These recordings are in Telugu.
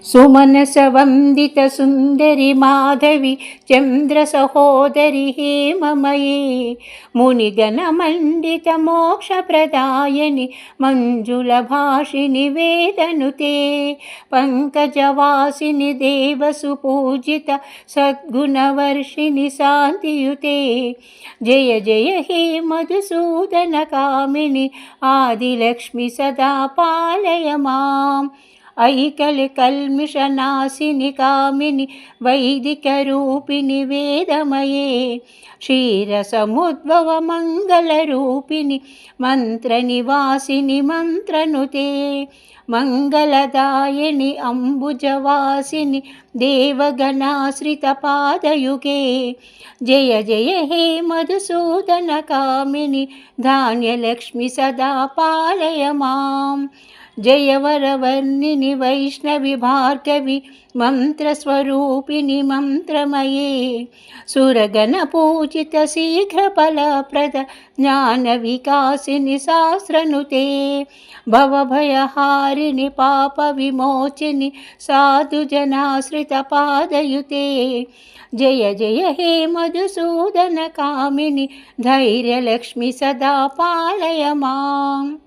సుమనసవందిత సుందరి మాధవి చంద్ర సహోదరి హేమమయే మునిగణ మండిత మోక్ష ప్రదాయని మంజుల భాషిని వేదనుతే పంకజవాసిని దేవసు పూజిత సద్గుణవర్షిణి శాంతియుతే జయ జయ హే మధుసూదన కామిని ఆదిలక్ష్మి సదా పాలయ మాం ఐకలి కల్మిషనాశిని కామిని వైదిక రూపిణి వేదమయే క్షీరసముద్భవ మంగళ రూపిణి మంత్ర నివాసిని మంత్రనుతే మంగళదాయిని అంబుజవాసిని దేవగణాశ్రిత పాదయుగే జయ జయ హే మధుసూదన కామిని ధాన్యలక్ష్మి సదా పాలయ మాం జయవరవర్ణిని వైష్ణవి భార్గవి మంత్రస్వరూపిణి మంత్రమయే సురగణ పూజిత శీఘ్రఫలప్రద జ్ఞాన వికాసిని శాస్త్రనుతే భవభయహారిణి పాప విమోచిని సాధుజనాశ్రిత పాదయుతే జయ జయ హే మధుసూదన కామిని ధైర్యలక్ష్మి సదా పాలయ మాం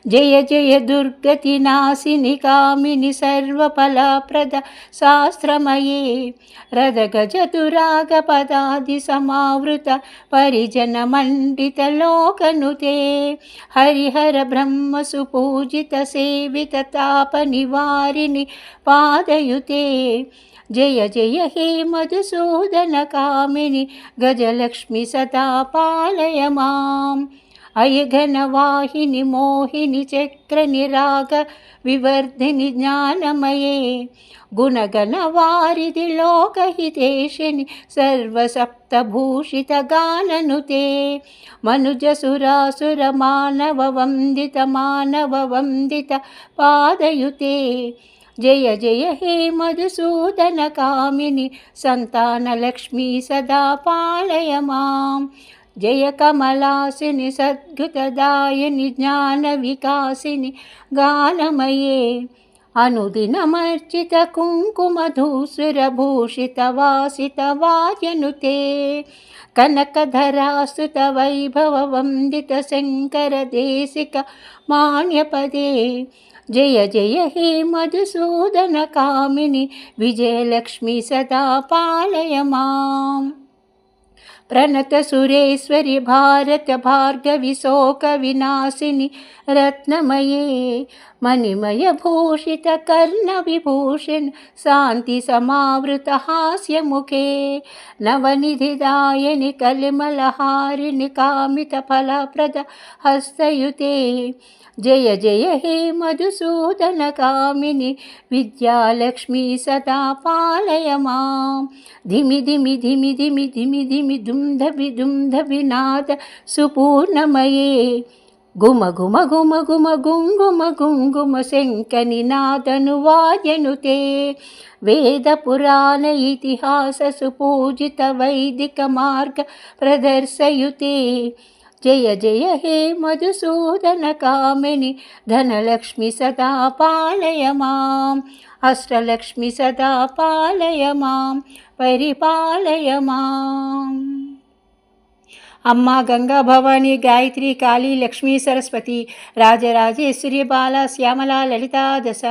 జయ జయ దుర్గతి నాశిని కామిని సర్వఫలప్రద శాస్త్రమయే రథగజ దురాగ పదాది సమావృత పరిజన మండిత లోకనుతే హరిహర బ్రహ్మ సుపూజిత సేవిత తాప నివారిణి పాదయుతే జయ జయ హే మధుసూదన కామిని గజలక్ష్మి సదా పాలయ మాం అయఘనవాహిని మోహిని చక్ర నిరాగ వివర్ధిని జ్ఞానమయే గుణగణ వారిది లోకహితేషిని సర్వసప్తభూషిత గాననుతే మనుజసురాసుర మానవ వందిత పాదయుతే జయ జయ హే మధుసూదన కామిని సంతానలక్ష్మి సదా పాలయ మాం జయ కమలాసిని సద్గతదాయని జ్ఞాన వికాసిని గానమయే అనుదినమర్చిత కుంకుమధూసుర భూషిత వాసిత వాయనుతే కనకధరాసుత వైభవ వందిత శంకర దేశిక మాన్యపదే జయ జయ హే మధుసూదన కామిని విజయలక్ష్మి సదా పాలయ మాం ప్రణత సురేశ్వరి భారత భార్గవి శోక వినాశిని రత్నమయే మణిమయ భూషిత కర్ణ విభూషణ శాంతి సమావృత హాస్యముఖే నవనిధిదాయని కలిమలహారిణి కామిత ఫలప్రద హస్తయుతే జయ జయ హే మధుసూదన కామిని విద్యాలక్ష్మి సదా పాలయ మాం ధిమి ధిమి ధిమి ధిమి ధిమి ధిమి దుంధవి నాద సుపూర్ణమయే గుమ గుమ గుమ గుమ గుంగుమ గుంగుమ శంకని నాదను వాయనుతే వేద పురాణ ఇతిహాస సుపూజిత వైదిక మార్గ ప్రదర్శయుతే జయ జయ హే మధుసూదన కామిని ధనలక్ష్మి సదా పాలయ మాం అష్టలక్ష్మి సదా పాలయ మాం పరిపాలయ మాం అమ్మా గంగా భవాని గాయత్రి కాళీ లక్ష్మీ సరస్వతి రాజరాజేశ్వరి బాల శ్యామల లలితా దశ